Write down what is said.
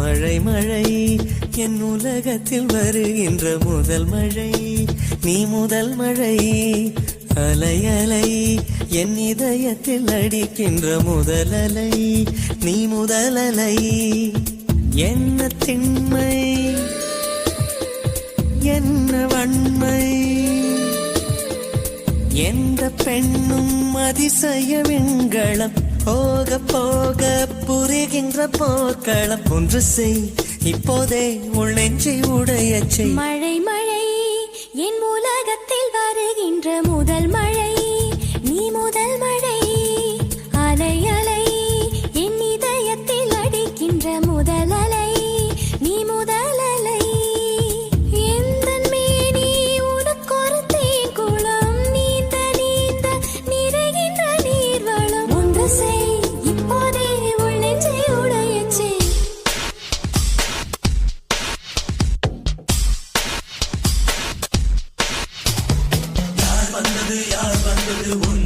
மழை மழை என் உலகத்தில் வருகின்ற முதல் மழை நீ முதல் மழை அலை அலை என் இதயத்தில் அடிக்கின்ற முதல் அலை நீ முதல் அலை என்ன திண்மை என்ன வன்மை எந்த பெண்ணும் அதிசய விண்களம் போக போக புரிகின்ற போர்க்களம் ஒன்று செய் இப்போதே உள் நெஞ்சை உடையச் செய் மழை மழை என் உலகத்தில் வருகின்ற முதல் மழை நீ முதல் மழை அலை அலை என் இதயத்தில் அடிக்கின்ற முதல் அலை நீ முதல் அலை எந்தன் மேனி உனக்கொரு தேங்குளம் நீந்த நீந்த நிறைகின்ற நீர்வளம் ஒன்று செய் இப்போதே உள் நெஞ்சை உடையச் செய் யார் வந்தது உன்